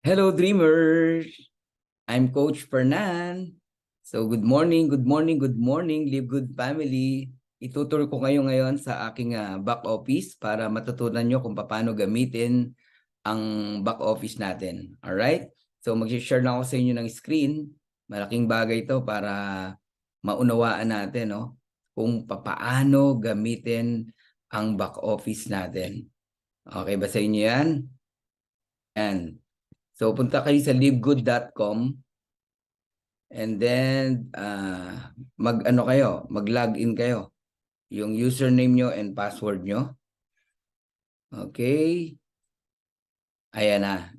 Hello, dreamers! I'm Coach Fernan. So, good morning, good morning, good morning, Live Good family. Ituturo ko kayo ngayon sa aking back office para matutunan nyo kung paano gamitin ang back office natin. Alright? So, mag-share na ako sa inyo ng screen. Malaking bagay ito para maunawaan natin kung paano gamitin ang back office natin. Okay ba sa inyo yan? Yan. So, punta kayo sa livegood.com and then mag-login kayo. Yung username nyo and password nyo. Okay. Ayan na.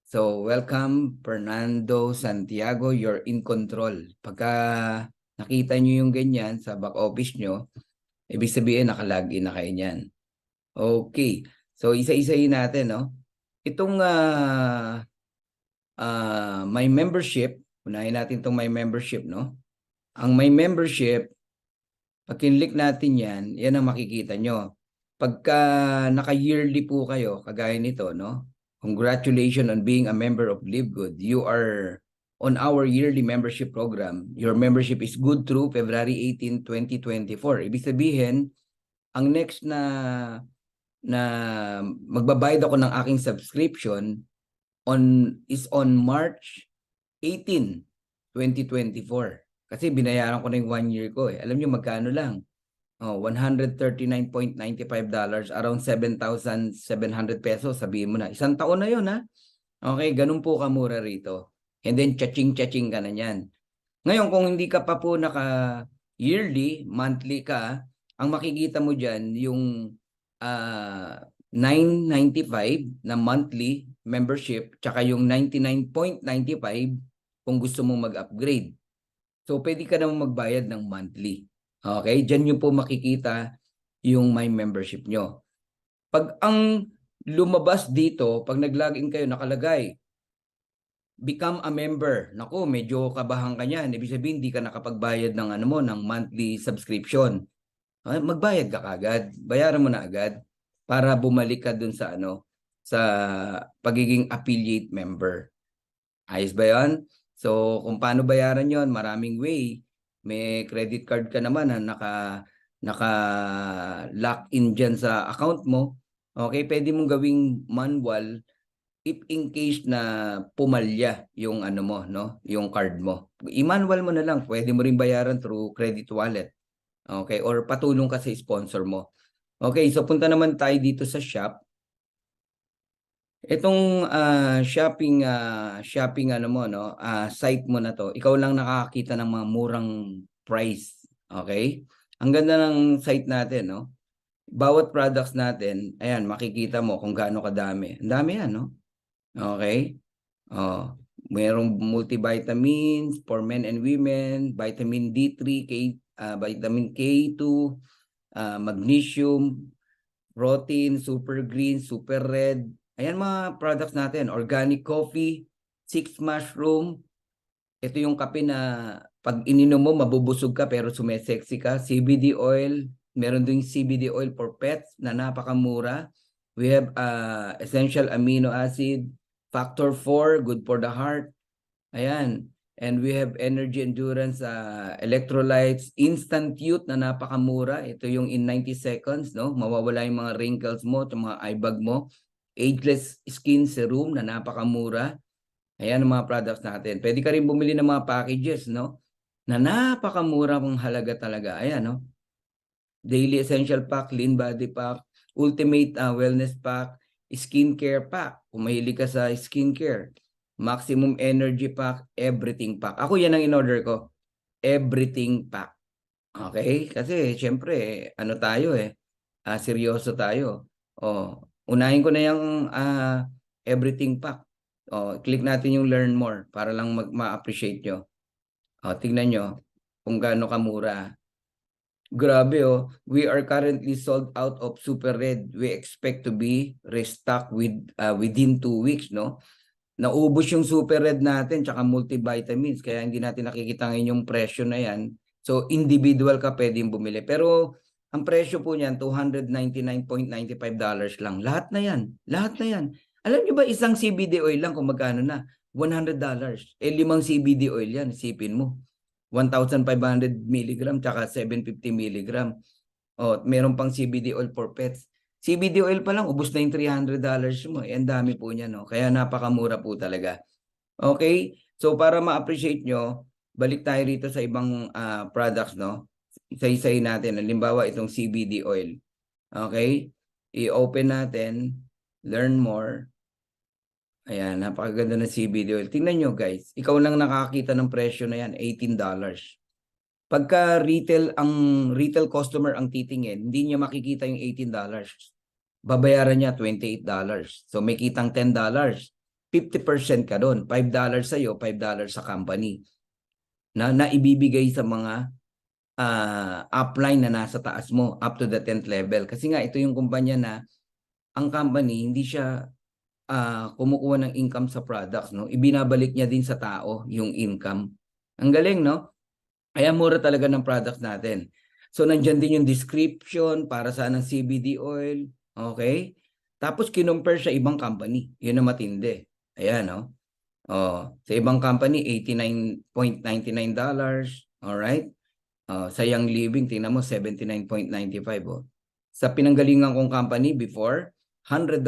So, welcome Fernando Santiago, you're in control. Pagka nakita nyo yung ganyan sa back office nyo, ibig sabihin nakalogin na kayo niyan. Okay. So, isa-isahin natin, no? Itong my membership, unahin natin itong my membership, no? Ang my membership, pag kinlik natin yan, yan ang makikita nyo. Pagka naka-yearly po kayo, kagaya nito, no? Congratulations on being a member of Live Good. You are on our yearly membership program. Your membership is good through February 18, 2024. Ibig sabihin, ang next na magbabayad ako ng aking subscription is on March 18, 2024. Kasi binayaran ko na yung 1 year ko eh. Alam nyo magkano lang? $139.95, around 7,700 pesos. Sabihin mo na, isang taon na yun ha. Okay, ganun po kamura rito. And then chaching-chaching ka na yan. Ngayon, kung hindi ka pa po naka-yearly, monthly ka, ang makikita mo dyan, yung $9.95 na monthly membership, tsaka yung $99.95 kung gusto mong mag-upgrade. So, pwede ka naman magbayad ng monthly. Okay? Diyan nyo po makikita yung my membership nyo. Pag ang lumabas dito, pag nag-login kayo, nakalagay, become a member. Naku, medyo kabahan ka niyan. Ibig sabihin, hindi ka nakapagbayad ng ng monthly subscription. Magbayad ka kagad. Bayaran mo na agad para bumalik ka dun sa sa pagiging affiliate member. Ayos ba 'yon? So, kung paano bayaran 'yon, maraming way. May credit card ka naman na naka-lock in diyan sa account mo. Okay, pwede mong gawing manual if in case na pumalya yung mo, no? Yung card mo. I-manual mo na lang. Pwede mo rin bayaran through credit wallet. Okay, or patulong ka sa sponsor mo. Okay, so punta naman tayo dito sa shop. Itong shopping site mo na to, ikaw lang nakakakita ng mga murang price. Okay? Ang ganda ng site natin, no? Bawat products natin, ayan, makikita mo kung gaano kadami. Ang dami yan, no? Okay? Oh, mayroong multivitamins for men and women, vitamin D3, vitamin K2, magnesium, protein, super green, super red. Ayan mga products natin. Organic coffee, 6 mushroom. Ito yung kape na pag ininom mo, mabubusog ka pero sumesexy ka. CBD oil. Meron din CBD oil for pets na napakamura. We have essential amino acid. Factor 4, good for the heart. Ayan. And we have energy endurance, electrolytes, instant youth na napakamura. Ito yung in 90 seconds, no? Mawawala yung mga wrinkles mo, mga eye bag mo. Ageless Skin Serum na napakamura. Ayan ang mga products natin. Pwede ka rin bumili ng mga packages, no? Na napakamura mong halaga talaga. Ayan, no? Daily Essential Pack, Lean Body Pack, Ultimate Wellness Pack, Skincare Pack. Kung mahilig ka sa skincare. Maximum Energy Pack, Everything Pack. Ako yan ang in-order ko. Everything Pack. Okay? Kasi, syempre, tayo seryoso tayo. Unahin ko na yung Everything Pack. Click natin yung Learn More para lang ma-appreciate nyo. Tingnan nyo kung gaano kamura. Grabe we are currently sold out of Super Red. We expect to be restocked within 2 weeks, no? Naubos yung Super Red natin tsaka multivitamins kaya hindi natin nakikita ngayon yung presyo na yan. So individual ka pwedeng bumili. Pero ang presyo po niyan $299.95 lang. Lahat na yan. Lahat na yan. Alam niyo ba isang CBD oil lang kung magkano na? $100. Eh, 5 CBD oil yan. Sipin mo. 1,500 milligram tsaka 750 milligram. O, meron pang CBD oil for pets. CBD oil pa lang, ubos na yung $300 mo. Eh, ang dami po niya, no? Kaya napakamura po talaga. Okay? So, para ma-appreciate nyo, balik tayo rito sa ibang products, no? Isa-isayin natin. Halimbawa, itong CBD oil. Okay? I-open natin. Learn more. Ayan, napakaganda ng CBD oil. Tingnan nyo guys, ikaw lang nakakita ng presyo na yan, $18. Pagka retail customer ang titingin, hindi niya makikita yung $18. Babayaran niya $28. So may kitang $10. 50% ka doon. $5 sa'yo, $5 sa company. Na ibibigay sa mga upline na nasa taas mo, up to the 10th level. Kasi nga, ito yung kumpanya na ang company, hindi siya kumukuha ng income sa products, no? Ibinabalik niya din sa tao yung income. Ang galing, no? Kaya mura talaga ng products natin. So, nandyan din yung description para saan ang CBD oil. Okay? Tapos, kinumpare sa ibang company. Yun ang matindi. Ayan, no? Oh, sa ibang company, $89.99. Alright? Sa Young Living, tingnan mo, 79.95. Oh. Sa pinanggalingan kong company before, $100.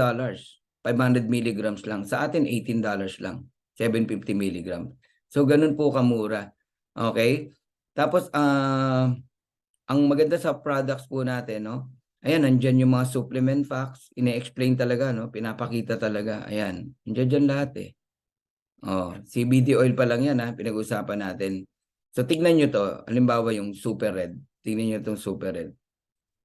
500 milligrams lang. Sa atin, $18 lang. 750 milligrams. So, ganun po kamura. Okay? Tapos, ang maganda sa products po natin, no? Ayan, nandyan yung mga supplement facts. Ine-explain talaga, no? Pinapakita talaga. Ayan. Nandyan dyan lahat eh. CBD oil pa lang yan, ha? Pinag-usapan natin. So, tignan nyo to. Halimbawa yung Super Red. Tignan nyo itong Super Red.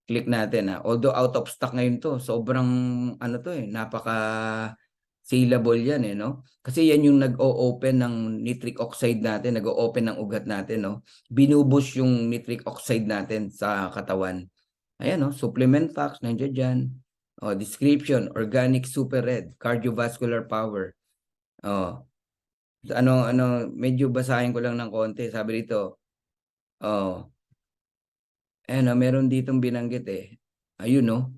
Click natin, ha? Although out of stock ngayon to, sobrang, ano to eh, napaka saleable yan eh, no? Kasi yan yung nag-o-open ng nitric oxide natin, nag-o-open ng ugat natin, no? Binubus yung nitric oxide natin sa katawan. Ayan, no? Supplement facts, nandiyan dyan. Description, organic super red, cardiovascular power. Medyo basahin ko lang ng konti. Sabi dito, meron ditong binanggit eh. Ayun, no?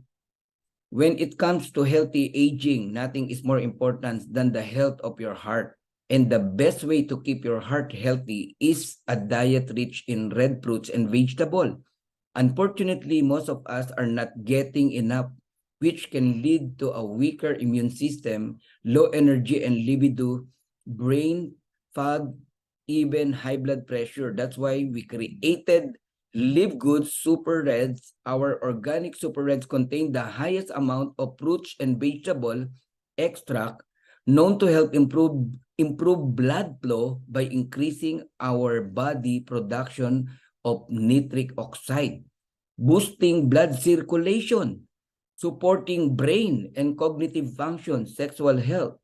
When it comes to healthy aging, nothing is more important than the health of your heart. And the best way to keep your heart healthy is a diet rich in red fruits and vegetable. Unfortunately, most of us are not getting enough, which can lead to a weaker immune system, low energy and libido, brain fog, even high blood pressure. That's why we created Live Good Super Reds. Our organic Super Reds contain the highest amount of fruits and vegetable extract known to help improve blood flow by increasing our body production of nitric oxide, boosting blood circulation, supporting brain and cognitive function, sexual health,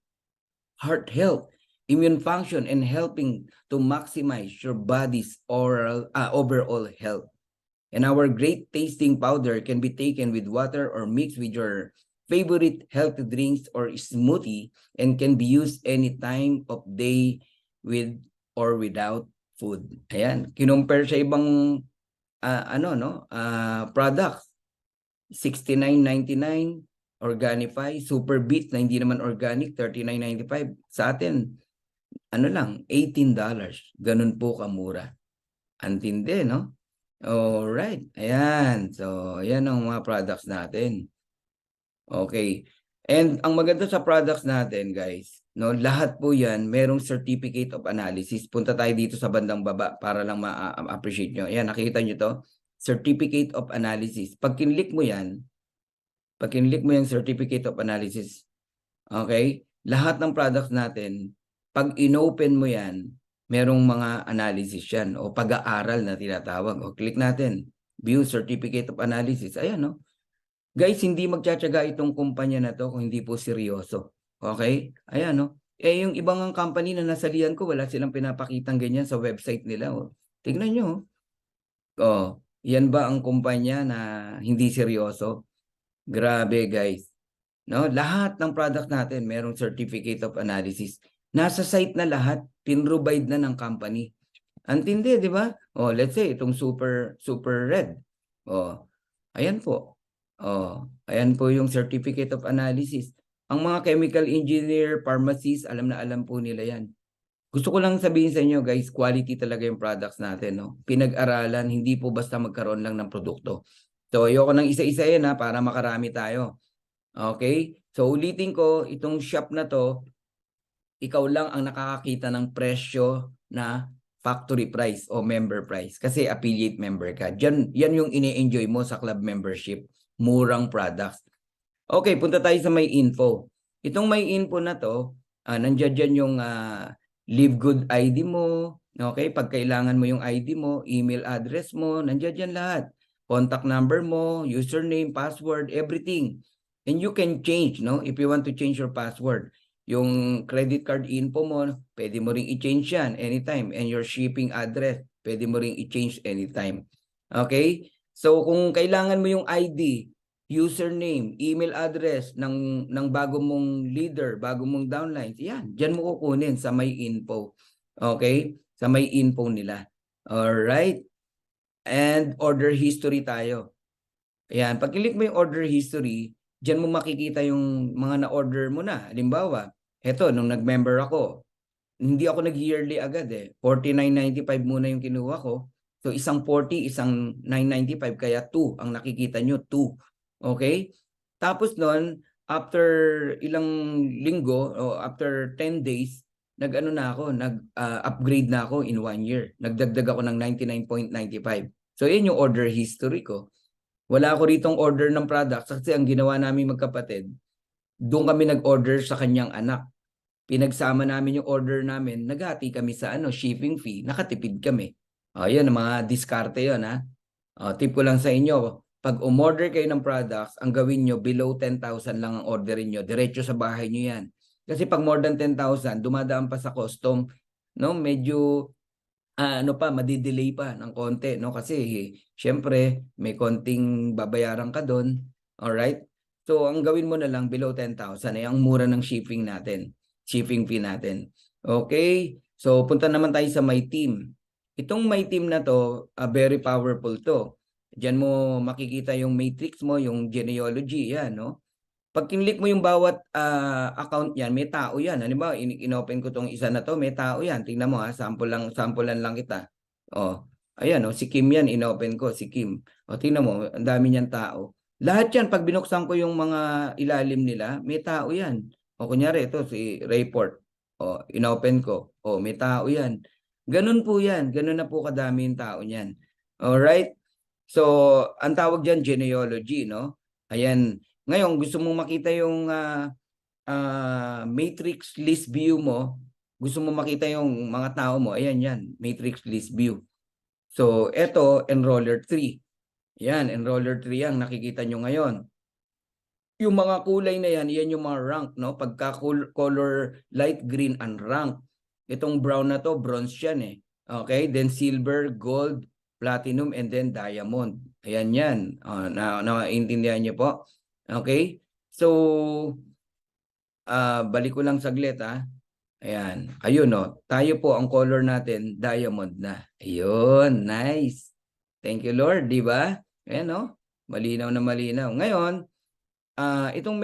heart health, immune function, and helping to maximize your body's overall health. And our great tasting powder can be taken with water or mixed with your favorite healthy drinks or smoothie and can be used any time of day with or without food. Ayan, kinumpare sa ibang products. $69.99, Organifi, Super Beat na hindi naman organic, $39.95. Sa atin, $18. Ganun po kamura. Antindi, no? Alright. Ayan. So, ayan ang mga products natin. Okay. And ang maganda sa products natin, guys, no, lahat po 'yan merong certificate of analysis. Punta tayo dito sa bandang baba para lang ma-appreciate nyo. Ayan, nakita nyo to? Certificate of analysis. Pag kinlik mo 'yan, yung certificate of analysis, okay? Lahat ng products natin, pag inopen mo 'yan, merong mga analysis 'yan o pag-aaral na tinatawag. O click natin, view certificate of analysis. Ayan, no? Guys, hindi magtsatsaga itong kumpanya na to kung hindi po seryoso. Okay? Ayan, no? Yung ibang company na nasalihan ko, wala silang pinapakitang ganyan sa website nila. Oh. Tingnan nyo. Yan ba ang kumpanya na hindi seryoso? Grabe, guys. No? Lahat ng product natin, merong certificate of analysis. Nasa site na lahat, pinrovide na ng company. Antindi, di ba? Let's say, itong super red. Ayan po. Ayan po yung certificate of analysis. Ang mga chemical engineer, pharmacist, alam na alam po nila yan. Gusto ko lang sabihin sa inyo guys, quality talaga yung products natin. No? Pinag-aralan, hindi po basta magkaroon lang ng produkto. So ayoko nang isa-isa yan ha, para makarami tayo. Okay? So ulitin ko, itong shop na to, ikaw lang ang nakakakita ng presyo na factory price o member price kasi affiliate member ka. Yan yung ini-enjoy mo sa club membership. Murang products. Okay, punta tayo sa may info. Itong may info na to, nandiyan dyan yung Live Good ID mo. Okay, pag kailangan mo yung ID mo, email address mo, nandiyan dyan lahat. Contact number mo, username, password, everything. And you can change, no? If you want to change your password. Yung credit card info mo, pwede mo ring i-change yan anytime. And your shipping address, pwede mo ring i-change anytime. Okay? So kung kailangan mo yung ID, username, email address ng bago mong leader, bago mong downlines, yan, diyan mo kukunin sa may info. Okay? Sa may info nila. All right? And order history tayo. Ayan, pag click mo yung order history, diyan mo makikita yung mga na-order mo na. Halimbawa, eto, nung nag-member ako, hindi ako nag-yearly agad eh. 49.95 muna yung kinuha ko. So isang 40, isang 9.95, kaya 2 ang nakikita nyo, 2. Okay? Tapos nun, after ilang linggo o after 10 days, nag-ano na ako, nag-upgrade na ako in 1 year. Nagdagdag ako ng 99.95. So yun yung order history ko. Wala ako ritong order ng products kasi ang ginawa namin magkapatid, doon kami nag-order sa kanyang anak. Pinagsama namin yung order namin, naghati kami sa shipping fee, nakatipid kami. Yun, mga diskarte yun ha. Tip ko lang sa inyo, pag umorder kayo ng products, ang gawin nyo, below 10,000 lang ang orderin nyo. Diretso sa bahay nyo yan. Kasi pag more than 10,000, dumadaan pa sa custom, no? Medyo madidelay pa ng konti, no? Kasi syempre may konting babayaran ka doon. All right? So ang gawin mo na lang below 10,000 ay ang mura ng shipping natin. Shipping fee natin. Okay? So punta naman tayo sa My Team. Itong My Team na to, very powerful to. Diyan mo makikita yung matrix mo, yung genealogy, yan, no? Pag kinlik mo yung bawat account yan, may tao yan. Halimbawa, inopen ko tong isa na to, may tao yan. Tingnan mo ha, sampulan lang kita. Ayan si Kim yan, inopen ko, si Kim. Tingnan mo, ang dami niyan tao. Lahat yan, pag binuksan ko yung mga ilalim nila, may tao yan. Kunyari, ito si Rayport. Inopen ko. May tao yan. Ganun po yan. Ganun na po kadami yung tao niyan. Alright? So, ang tawag dyan, genealogy, no? Ayan. Ngayon, gusto mong makita yung matrix list view mo, gusto mong makita yung mga tao mo, ayan yan, matrix list view. So, eto, enroller 3. Yan, enroller 3 yan, nakikita nyo ngayon. Yung mga kulay na yan, yan yung mga rank, no? Pagka color light green ang rank. Itong brown na to, bronze yan eh. Okay, then silver, gold, platinum, and then diamond. Ayan yan. Naintindihan nyo po? Okay? So, balik ko lang saglit ha. Ayan. Ayun no. Tayo po ang color natin, diamond na. Ayun. Nice. Thank you Lord. Di ba? Ayan no. Malinaw na malinaw. Ngayon, itong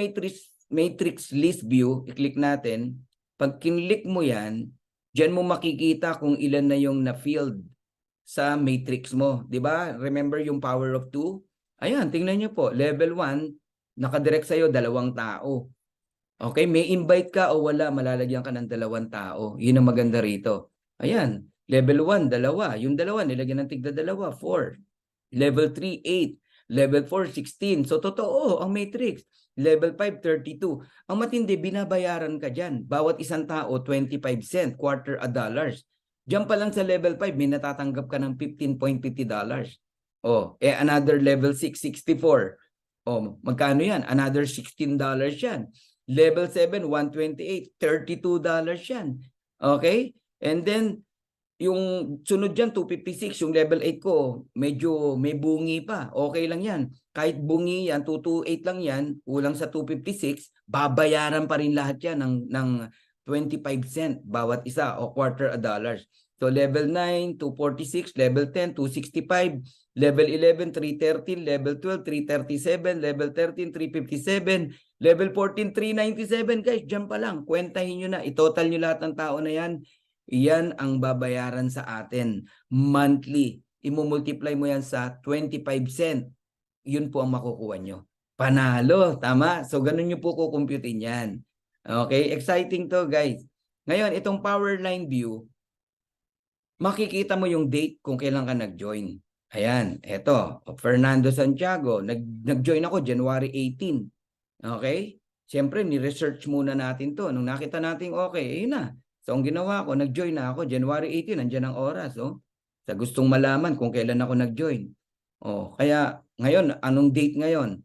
matrix list view, i-click natin. Pag kinlik mo yan, dyan mo makikita kung ilan na yung na-filled sa matrix mo. Di ba? Remember yung power of 2? Ayan, tingnan nyo po. Level 1, nakadirect sa'yo 2 tao. Okay, may invite ka o wala, malalagyan ka ng 2 tao. Yun ang maganda rito. Ayan, level 1, 2. Yung 2, nilagyan ng tigda 2, 4. Level 3, 8. Level 4, 16. So, totoo ang matrix. Level 5, 32. Ang matindi, binabayaran ka dyan. Bawat isang tao, 25 cent, quarter $1. Diyan pa lang sa level 5, may natatanggap ka ng $15.50. Another level 6, 64. Magkano yan? Another $16 yan. Level 7, 128, $32 yan. Okay? And then, yung sunod dyan, 256. Yung level 8 ko, medyo may bungi pa. Okay lang yan. Kahit bungi yan, 228 lang yan, kulang sa 256, babayaran pa rin lahat yan ng 25 cent bawat isa o quarter $1. So level 9, 246, level 10, 265, level 11, 313, level 12, 337, level 13, 357, Level 14, 397 guys, dyan pa lang. Kwentahin nyo na, itotal nyo lahat ng tao na yan. Yan ang babayaran sa atin monthly. Imumultiply mo yan sa 25 cent. Yun po ang makukuha nyo. Panalo, tama? So ganun nyo po kukumputin yan. Okay, exciting to guys. Ngayon, itong power line view, makikita mo yung date kung kailan ka nag-join. Ayan, eto, Fernando Santiago, nag-join ako January 18. Okay? Siyempre, ni-research muna natin to. Nung nakita natin, okay, ayun na. So, ang ginawa ko, nag-join na ako January 18, nandiyan ang oras. Oh. Sa gustong malaman kung kailan ako nag-join. Oh, kaya, ngayon, anong date ngayon?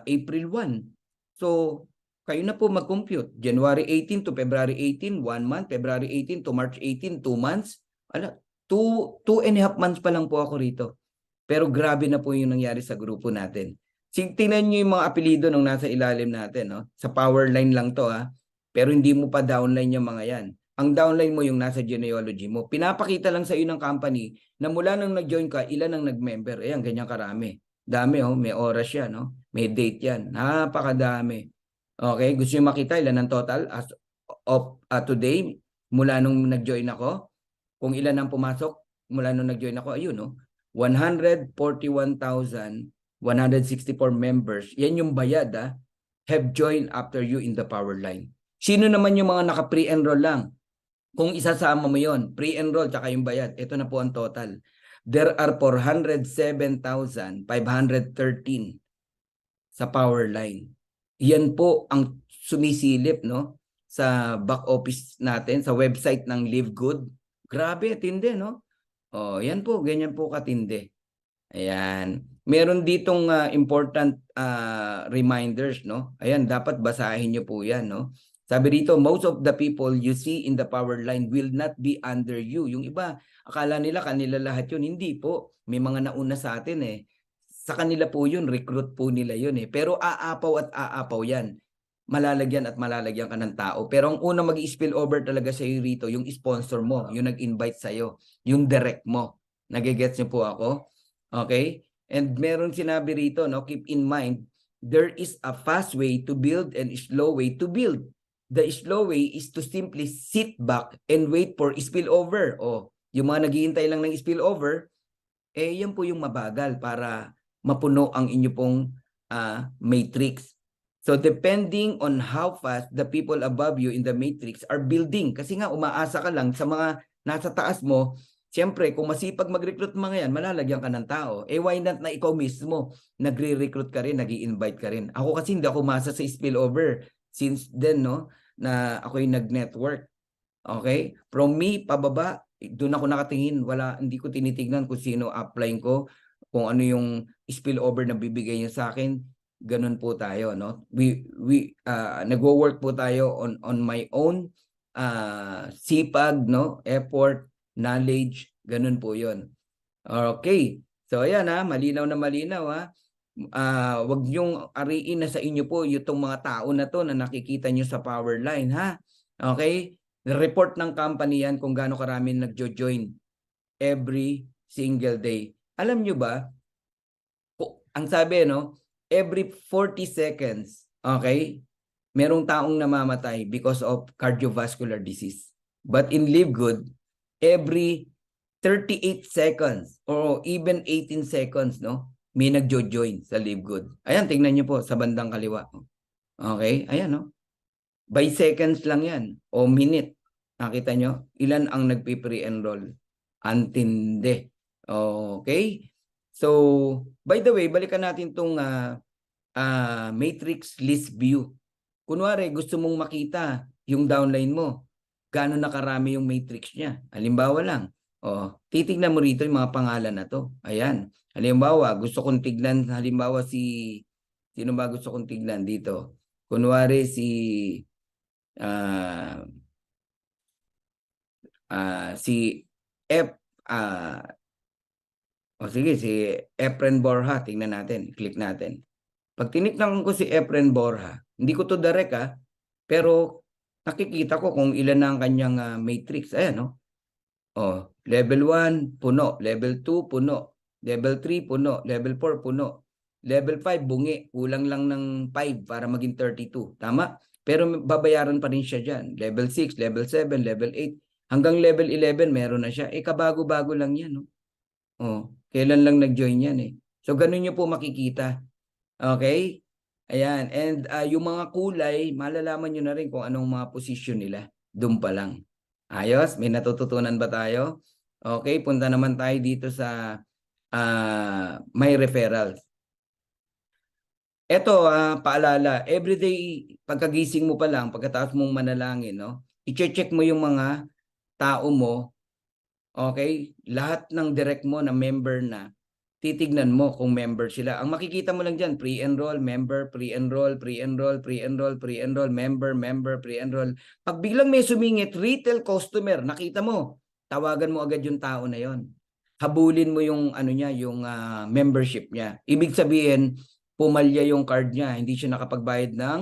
April 1. So, kayo na po mag-compute. January 18 to February 18, 1 month. February 18 to March 18, 2 months. 2.5 months pa lang po ako rito. Pero grabe na po yung nangyari sa grupo natin. Tingnan nyo yung mga apelido nung nasa ilalim natin. No? Sa power line lang to. Ha? Pero hindi mo pa downline yung mga yan. Ang downline mo yung nasa genealogy mo. Pinapakita lang sa iyo ng company na mula nang nag-join ka, ilan ang nag-member. Ayan, ganyan karami. Dami, oh. May oras yan. No? May date yan. Napakadami. Okay, gusto nyo makita ilan ang total as of today mula nung nag-join ako? Kung ilan ang pumasok mula nung nag-join ako, ayun, no? 141,164 members. Yan yung bayad, have joined after you in the power line. Sino naman yung mga naka-pre-enroll lang? Kung isasama mo yon, pre-enroll tsaka yung bayad, ito na po ang total. There are 407,513 sa power line. Yan po ang sumisilip, no? Sa back office natin, sa website ng Live Good. Grabe, tindi, no? Oh, yan po, ganyan po katindi. Ayan. Meron ditong important reminders, no? Ayan, dapat basahin nyo po yan, no? Sabi dito, most of the people you see in the power line will not be under you. Yung iba, akala nila kanila lahat yun. Hindi po. May mga nauna sa atin eh. Sa kanila po yun, recruit po nila yun eh. Pero aapaw at aapaw yan. Malalagyan at malalagyan ka ng tao. Pero ang unang mag-spill over talaga sa iyo rito, yung sponsor mo, yung nag-invite sa'yo, yung direct mo. Nagigets niyo po ako? Okay? And meron sinabi rito, no, keep in mind, there is a fast way to build and a slow way to build. The slow way is to simply sit back and wait for spillover. O, yung mga naghihintay lang ng spillover, eh yan po yung mabagal para mapuno ang inyo pong matrix. So depending on how fast the people above you in the matrix are building, kasi nga umaasa ka lang sa mga nasa taas mo, siyempre kung masipag mag-recruit mga yan, malalagyan ka ng tao. Eh why not na ikaw mismo nagre-recruit ka rin, nag-i-invite ka rin. Ako kasi hindi ako umasa sa spillover since then, no, na ako'y nag-network. Okay? From me, pababa, doon ako nakatingin. Hindi ko tinitignan kung sino applying ko, kung ano yung spillover na bibigay niya sa akin. Ganun po tayo, no? Nagwo-work po tayo on my own sipag, no? Effort, knowledge, ganun po 'yon. Okay. So ayan malinaw na malinaw wag niyong ariin na sa inyo po itong mga tao na to na nakikita niyo sa power line, ha? Okay? Report ng company yan kung gaano karami nagjo-join every single day. Alam niyo ba, ang sabi, no, every 40 seconds, okay, merong taong namamatay because of cardiovascular disease. But in Live Good, every 38 seconds or even 18 seconds, no, may nagjo-join sa Live Good. Ayan, tingnan niyo po sa bandang kaliwa. Okay, ayan, no. By seconds lang yan o minute. Nakita nyo? Ilan ang nagpi-pre-enroll? Antindi. Okay? So, by the way, balikan natin itong matrix list view. Kunwari, gusto mong makita yung downline mo. Gaano nakarami yung matrix niya. Halimbawa lang. Titignan mo rito yung mga pangalan na to. Ayan. Halimbawa, gusto kong tignan, halimbawa sino ba gusto kong tignan dito? Kunwari si sige, si Efren Borja, tingnan natin, click natin. Pag tiniknan ko si Efren Borja, hindi ko to direct pero nakikita ko kung ilan na ang kanyang matrix. Ayan, no? Level 1, puno. Level 2, puno. Level 3, puno. Level 4, puno. Level 5, bungi. Kulang lang ng 5 para maging 32. Tama? Pero babayaran pa rin siya dyan. Level 6, level 7, level 8. Hanggang level 11, meron na siya. Kabago-bago lang yan. No? Kailan lang nag-join yan eh. So, ganun nyo po makikita. Okay? Ayan. And yung mga kulay, malalaman nyo na rin kung anong mga posisyon nila. Doon pa lang. Ayos? May natututunan ba tayo? Okay, punta naman tayo dito sa may referrals. Ito, paalala, everyday pagkagising mo pa lang, pagkatapos mong manalangin, no? I-check mo yung mga tao mo, okay? Lahat ng direct mo na member na, titignan mo kung member sila. Ang makikita mo lang dyan, pre-enroll, member, pre-enroll, pre-enroll, pre-enroll, pre-enroll, member, member, pre-enroll. Pag biglang may sumingit, retail customer, nakita mo, tawagan mo agad yung tao na yon. Habulin mo yung ano niya, yung membership niya. Ibig sabihin, pumalya yung card niya, hindi siya nakapagbayad ng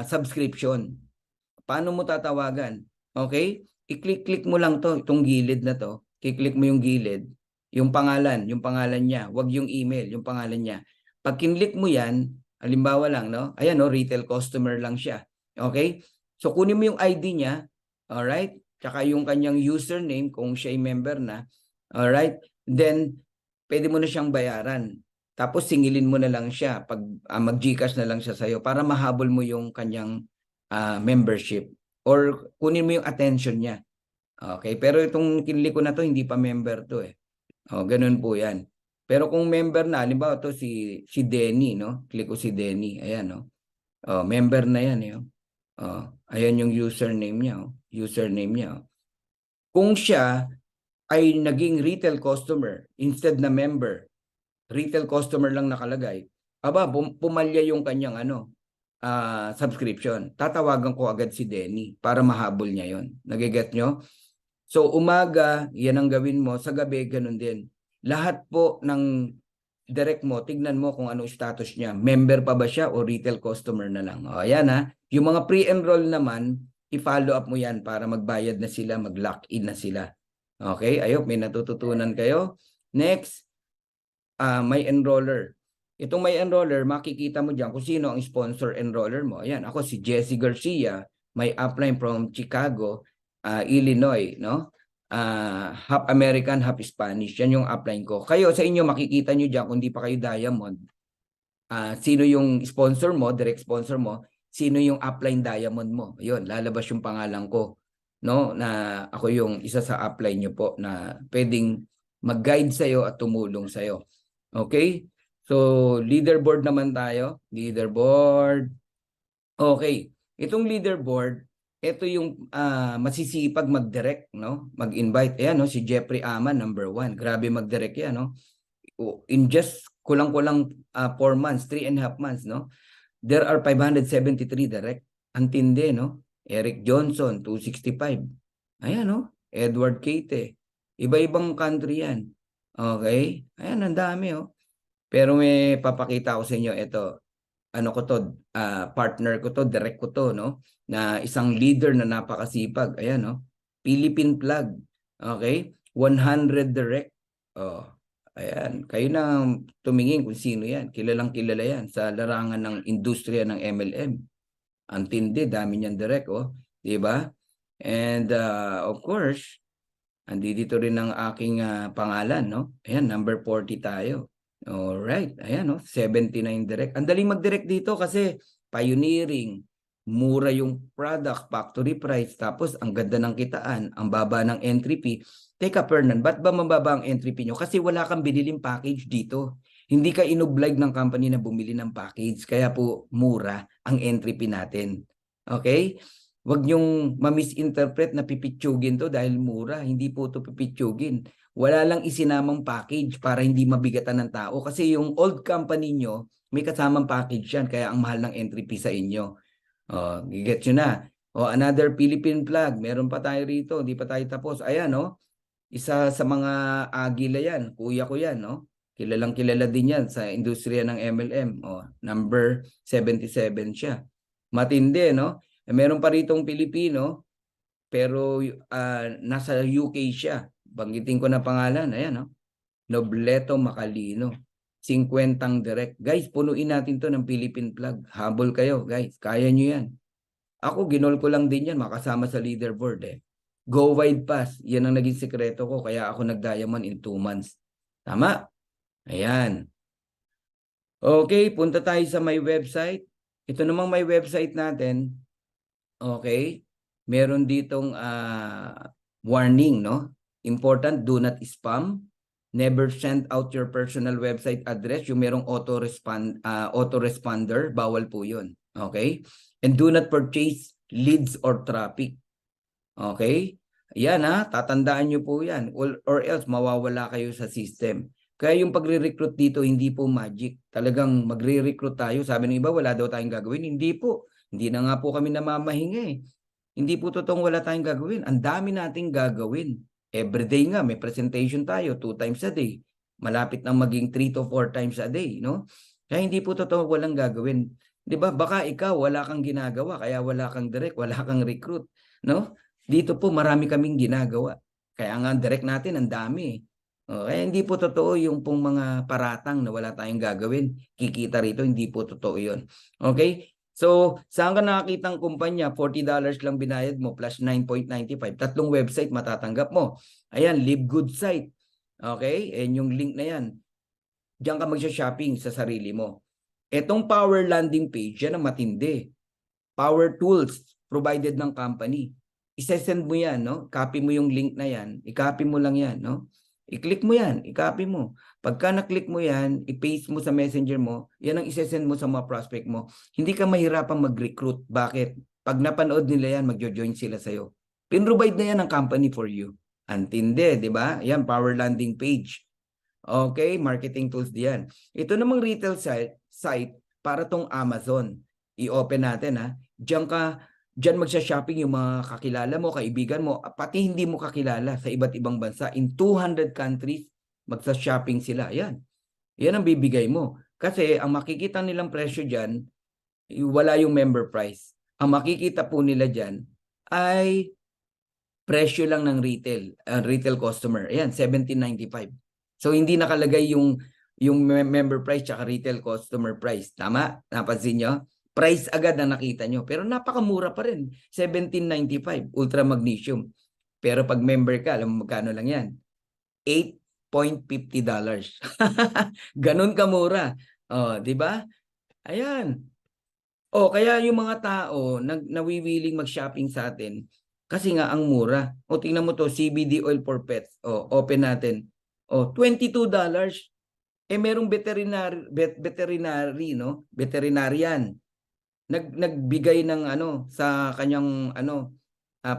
subscription. Paano mo tatawagan? Okay? I-click-click mo lang to, itong gilid na to. I-click mo yung gilid, yung pangalan niya, wag yung email, yung pangalan niya. Pag kinlik mo yan, halimbawa lang, no? Ayan, no, retail customer lang siya. Okay? So, kunin mo yung ID niya, alright? Tsaka yung kanyang username, kung siya ay member na, alright? Then, pwede mo na siyang bayaran. Tapos, singilin mo na lang siya pag mag-GCash na lang siya sa'yo para mahabol mo yung kanyang membership or kunin mo yung attention niya. Okay, pero itong kinili ko na to hindi pa member to eh. Ganun po 'yan. Pero kung member na, halimbawa to si Denny, no? Click ko si Denny. Ayan, no. Member na 'yan eh. Ayan yung username niya, username niya. Kung siya ay naging retail customer instead na member, retail customer lang nakalagay, pumalya yung kanyang subscription. Tatawagan ko agad si Denny para mahabol niya yon. Nagiget nyo? So umaga, yan ang gawin mo. Sa gabi, ganun din. Lahat po ng direct mo, tignan mo kung anong status niya. Member pa ba siya o retail customer na lang? Ayan ha. Yung mga pre-enroll naman, i-follow up mo yan para magbayad na sila, mag-lock in na sila. Okay? Ayok, may natututunan kayo. Next, may enroller. Itong may enroller, makikita mo dyan kung sino ang sponsor enroller mo. Ayan, ako si Jesse Garcia, may upline from Chicago, Illinois, no? Half American, half Spanish. Yan yung upline ko. Kayo, sa inyo, makikita nyo dyan kung di pa kayo Diamond. Sino yung sponsor mo, direct sponsor mo, sino yung upline Diamond mo. Ayun, lalabas yung pangalan ko. No? Na ako yung isa sa upline nyo po na pwedeng mag-guide sa'yo at tumulong sa'yo. Okay? So, leaderboard naman tayo. Leaderboard. Okay. Itong leaderboard, ito yung masisipag mag-direct, no? Mag-invite. Ayan, no? Si Jeffrey Aman, number 1. Grabe mag-direct yan, no? In just kulang-kulang 4 months, 3.5 months, no? There are 573 direct. Ang tindi, no? Eric Johnson, 265. Ayan, no? Edward Keite. Iba-ibang country yan. Okay? Ayan, ang dami, oh. Pero may papakita ko sa inyo ito. Ano ko to, partner ko to, direct ko to, no? Na isang leader na napakasipag. Ayan, no? Philippine Plug. Okay? 100 direct. Ayan. Kayo na tumingin kung sino yan. Kilalang kilala yan sa larangan ng industriya ng MLM. Ang tindi, dami niyan direct, oh. 'Di ba? And of course, andito rin ang aking pangalan, no? Ayan, number 40 tayo. Alright, ayan, no? 79 direct. Ang daling mag-direct dito kasi pioneering, mura yung product, factory price, tapos ang ganda ng kitaan, ang baba ng entry fee. Teka, Fernan, ba't ba mababa ang entry fee nyo? Kasi wala kang biniling package dito. Hindi ka inoblige ng company na bumili ng package, kaya po mura ang entry fee natin. Okay? Huwag niyong ma-misinterpret na pipitsugin to dahil mura. Hindi po to pipitsugin. Wala lang isinamang package para hindi mabigatan ng tao. Kasi yung old company nyo, may kasamang package yan. Kaya ang mahal ng entry fee sa inyo. Get nyo na. Another Philippine Plug. Meron pa tayo rito. Hindi pa tayo tapos. Ayan, no? Isa sa mga agila yan. Kuya ko yan, no? Kilalang kilala din yan sa industriya ng MLM. Number 77 siya. Matindi, no? Meron pa ritong Pilipino, pero nasa UK siya. Banggitin ko na pangalan. Ayan, no? Nobleto Macalino. 50 direct. Guys, punuin natin to ng Philippine flag. Habol kayo, guys. Kaya nyo yan. Ako, ginol ko lang din yan, makasama sa leaderboard eh. Go wide pass, yan ang naging sekreto ko, kaya ako nag-diamond in 2 months. Tama? Ayan. Okay, punta tayo sa my website. Ito namang my website natin. Okay. Meron ditong warning, no? Important, do not spam. Never send out your personal website address. Yung merong autoresponder, bawal po yun. Okay? And do not purchase leads or traffic. Okay? Yan ha, tatandaan nyo po yan. Or else, mawawala kayo sa system. Kaya yung pagre-recruit dito, hindi po magic. Talagang magre-recruit tayo. Sabi ng iba, wala daw tayong gagawin. Hindi po. Hindi na nga po kami namamahinga eh. Hindi po totoong wala tayong gagawin. Ang dami nating gagawin. Everyday nga, may presentation tayo 2 times a day. Malapit na maging 3 to 4 times a day, no? Kaya hindi po totoo walang gagawin. 'Di ba? Baka ikaw wala kang ginagawa, kaya wala kang direct, wala kang recruit, no? Dito po marami kaming ginagawa. Kaya nga direct natin ang dami. Kaya hindi po totoo yung pong mga paratang na wala tayong gagawin. Kikita rito, hindi po totoo 'yon. Okay? So, saan ka nakakita ng kumpanya? $40 lang binayad mo plus 9.95. 3 website matatanggap mo. Ayan, Live Good site. Okay? And yung link na yan. Diyan ka magsha-shopping sa sarili mo. Etong Power Landing page, yan ang matindi. Power Tools provided ng company. I-send mo yan, no? Copy mo yung link na yan. I-copy mo lang yan, no? I-click mo yan, i-copy mo. Pagka na-click mo yan, i-paste mo sa messenger mo, yan ang i-send mo sa mga prospect mo. Hindi ka mahirapang mag-recruit. Bakit? Pag napanood nila yan, mag-join sila sa'yo. Pin-provide na yan ang company for you. Antindi, di ba? Yan, Power Landing page. Okay, marketing tools diyan. Ito namang retail site para tong Amazon. I-open natin ha. Diyan magsha-shopping yung mga kakilala mo, kaibigan mo, pati hindi mo kakilala sa iba't ibang bansa. In 200 countries, magsa-shopping sila. Yan. Yan ang bibigay mo. Kasi ang makikita nilang presyo dyan, wala yung member price. Ang makikita po nila dyan ay presyo lang ng retail customer. Ayan, $17.95. So hindi nakalagay yung member price tsaka retail customer price. Tama? Napansin nyo? Price agad na nakita nyo. Pero napakamura pa rin. $17.95. Ultra Magnesium. Pero pag member ka, alam mo magkano lang yan? $8.50. Ganun kamura. Oh, di ba? Ayan. Oh, kaya yung mga tao nawiwiling mag-shopping sa atin kasi nga ang mura. O tingnan mo to, CBD oil for pets. O open natin. O $22. Merong veterinary, no? Veterinarian. Nagbigay ng sa kanyang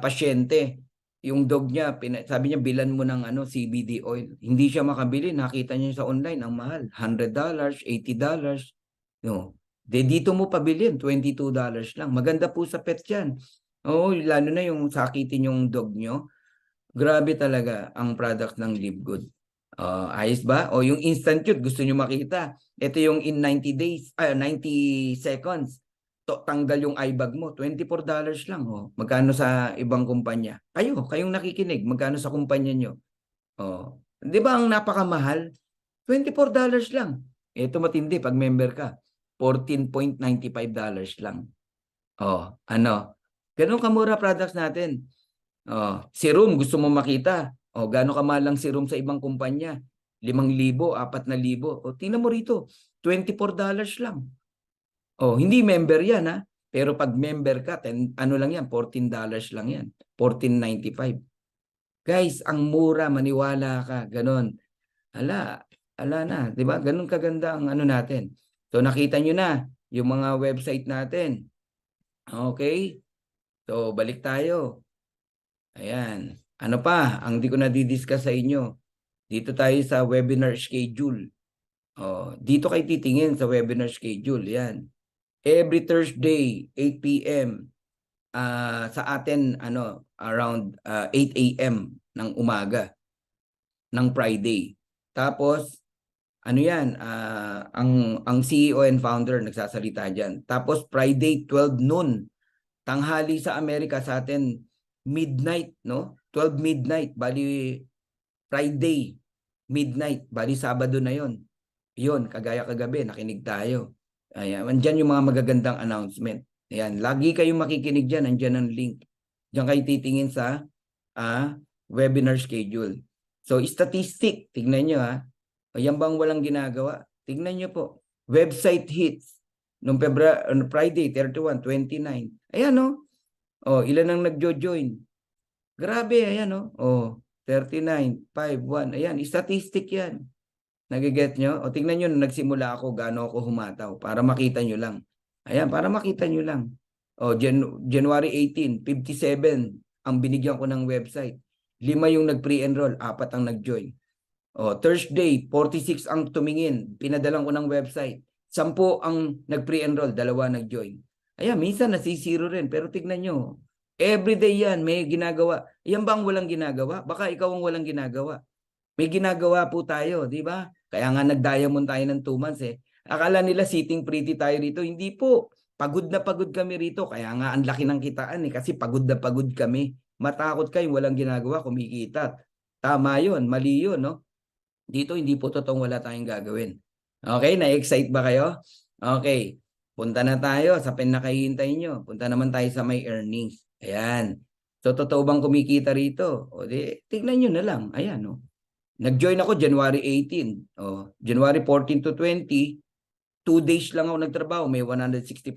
pasyente. Yung dog niya, sabi niya bilan mo ng CBD oil. Hindi siya makabili, nakita niya sa online ang mahal, $100, $80. No. Dito mo pabilin, $22 lang. Maganda po sa pets 'yan. Oo, lalo na yung sakitin yung dog nyo. Grabe talaga ang product ng Live Good. Ayos ba? O yung Instant Cute, gusto nyo makita. Ito yung in 90 days, 90 seconds. Tanggal yung eye bag mo, $24 lang. Oh. Magkano sa ibang kumpanya? Kayong nakikinig, magkano sa kumpanya nyo? Oh. Di ba ang napakamahal? $24 lang. Ito matindi pag member ka. $14.95 lang. Oh, ganun kamura products natin. Oh, serum gusto mo makita. Oh, gaano kamahal lang serum sa ibang kumpanya? 5,000, 4,000. O tingnan mo rito, $24 lang. Oh, hindi member 'yan ha. Pero pag member ka, lang 'yan, $14 lang 'yan. $14.95. Guys, ang mura, maniwala ka, ganon. Ala na, 'di ba? Ganun kaganda ang natin. So nakita nyo na yung mga website natin. Okay? So balik tayo. Ayan. Ano pa? Ang di ko na didiscuss sa inyo. Dito tayo sa webinar schedule. Dito kayo titingin sa webinar schedule. Yan. Every Thursday, 8 p.m. Sa atin, around 8 a.m. ng umaga ng Friday. Tapos, yan, ang CEO and founder nagsasalita dyan. Tapos, Friday, 12 noon. Tanghali sa Amerika, sa atin, midnight, no? 12 midnight, bali Friday, midnight, bali Sabado na yon. Yun, kagaya kagabi, nakinig tayo. Ayan, andyan yung mga magagandang announcement. Ayan, lagi kayong makikinig dyan, andyan ang link. Diyan kayo titingin sa webinar schedule. So, statistic, tignan nyo Ayan bang walang ginagawa? Tignan nyo po. Website hits noong Friday, 31, 29. Ayan ilan ang nagjo-join? Grabe, ayan 39, 5, 1. Ayan, statistic yan. Nagiget nyo? O tingnan nyo, nagsimula ako, gaano ako humataw. Para makita nyo lang. Ayan, para makita nyo lang. January 18, 57 ang binigyan ko ng website. 5 yung nag-pre-enroll, 4 ang nag-join. Thursday, 46 ang tumingin. Pinadalang ko ng website. 10 ang nag-pre-enroll, 2 nag-join. Ayan, minsan nasisiro rin. Pero tignan nyo, everyday yan, may ginagawa. Yan ba ang walang ginagawa? Baka ikaw ang walang ginagawa. May ginagawa po tayo, di ba? Kaya nga nag-diamond tayo ng 2 months Akala nila sitting pretty tayo rito. Hindi po. Pagod na pagod kami rito. Kaya nga ang laki ng kitaan kasi pagod na pagod kami. Matakot kayo, walang ginagawa, kumikita. Tama yun, mali yun, no? Dito hindi po totoong wala tayong gagawin. Okay, na-excite ba kayo? Okay, punta na tayo sa pinakahihintay nyo. Punta naman tayo sa may earnings. Ayan. So, totoo bang kumikita rito? O di, tignan nyo na lang. Ayan, Nag-join ako January 18. January 14 to 20, 2 days lang ako nagtrabaho. May $165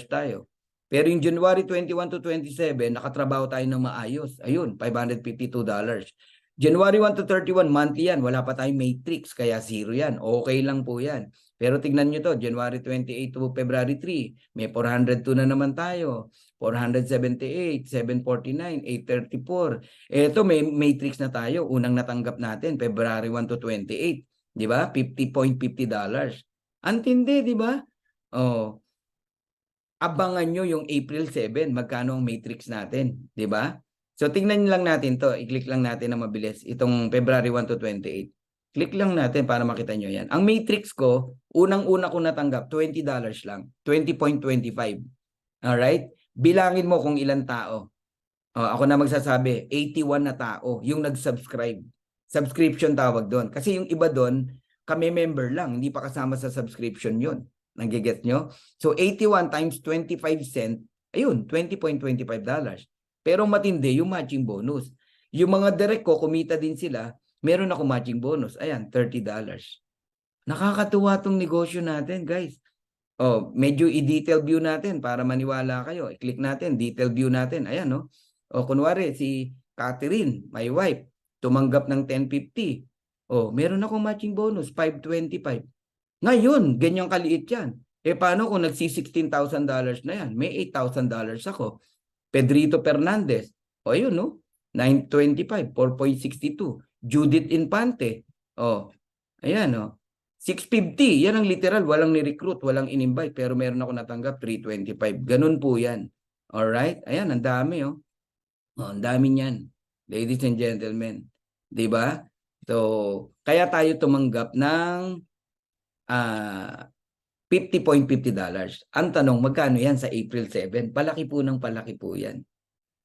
tayo. Pero yung January 21 to 27, nakatrabaho tayo ng maayos. Ayun, $552. January 1 to 31, monthly yan. Wala pa tayong matrix, kaya zero yan. Okay lang po yan. Pero tignan nyo to, January 28 to February 3, may 402 na naman tayo. 478, 749, 834. Ito, may matrix na tayo. Unang natanggap natin, February 1 to 28. Di ba? $50.50. Antindi, di ba? Abangan nyo yung April 7, magkano ang matrix natin, di ba? So tingnan lang natin to, i-click lang natin na mabilis itong February 1 to 28. Click lang natin para makita nyo yan. Ang matrix ko, unang-una ko natanggap, $20 lang, 20.25. Alright? Bilangin mo kung ilang tao. Ako na magsasabi, 81 na tao yung nag-subscribe. Subscription tawag doon. Kasi yung iba doon, kami member lang, hindi pa kasama sa subscription yun. Nag-get nyo? So 81 times 25 cent, ayun, $20.25. Pero matindi yung matching bonus. Yung mga direct ko, kumita din sila, meron ako matching bonus. Ayan, $30. Nakakatuwa tong negosyo natin, guys. Medyo i-detail view natin para maniwala kayo. I-click natin, detail view natin. Ayan, kunwari, si Catherine, my wife, tumanggap ng 1050. Meron akong matching bonus, 525. Ngayon, ganyang kaliit yan. Paano kung nagsi $16,000 na yan? May $8,000 ako. Pedrito Fernandez. Ayun, 925, 4.62. Judith Infante. Ayan, 650. Yan ang literal. Walang ni-recruit, walang in-invite. Pero meron ako natanggap, 325. Ganun po yan. Alright? Ayan, ang dami, ang dami niyan. Ladies and gentlemen. Diba? So, kaya tayo tumanggap ng $50.50. Ang tanong, magkano yan sa April 7? Palaki po ng palaki po yan.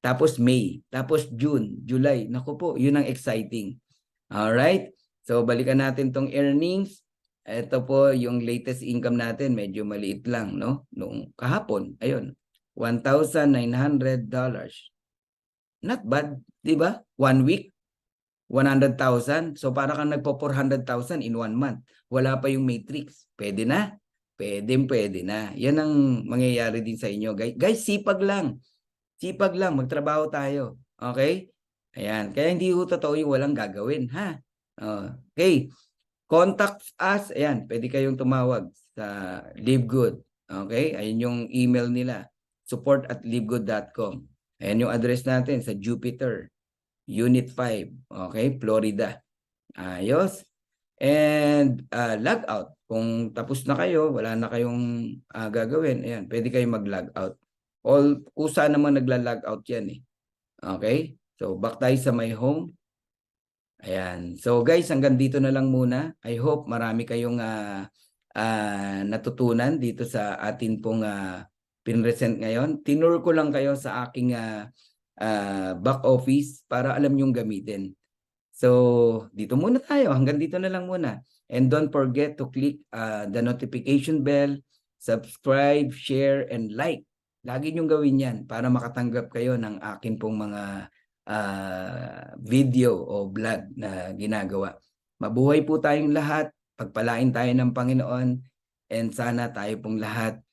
Tapos May, tapos June, July. Naku po, yun ang exciting. Alright? So, balikan natin tong earnings. Ito po yung latest income natin. Medyo maliit lang, no? Noong kahapon, ayun, $1,900. Not bad, di ba? 1 week, 100,000. So, para kang nagpo-400,000 in 1 month. Wala pa yung matrix. Pwede na? Pwede na. Yan ang mangyayari din sa inyo. Guys, sipag lang. Sipag lang. Magtrabaho tayo. Okay? Ayan. Kaya hindi ko totoo yung walang gagawin. Ha? Okay. Contact us. Ayan. Pwede kayong tumawag sa LiveGood. Okay? Ayan yung email nila. support@livegood.com. Ayan yung address natin sa Jupiter. Unit 5. Okay? Florida. Ayos. And log out. Kung tapos na kayo, wala na kayong gagawin, ayan, pwede kayong mag-log out. Kusa naman nagla-log out yan eh. Okay? So, back tayo sa my home. Ayan. So, guys, hanggang dito na lang muna. I hope marami kayong natutunan dito sa atin pong pinresent ngayon. Tinur ko lang kayo sa aking back office para alam nyong gamitin. So, dito muna tayo. Hanggang dito na lang muna. And don't forget to click the notification bell, subscribe, share, and like. Lagi niyong gawin yan para makatanggap kayo ng akin pong mga video o vlog na ginagawa. Mabuhay po tayong lahat. Pagpalain tayo ng Panginoon. And sana tayo pong lahat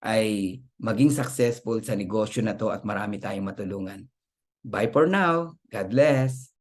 ay maging successful sa negosyo na to at marami tayong matulungan. Bye for now. God bless.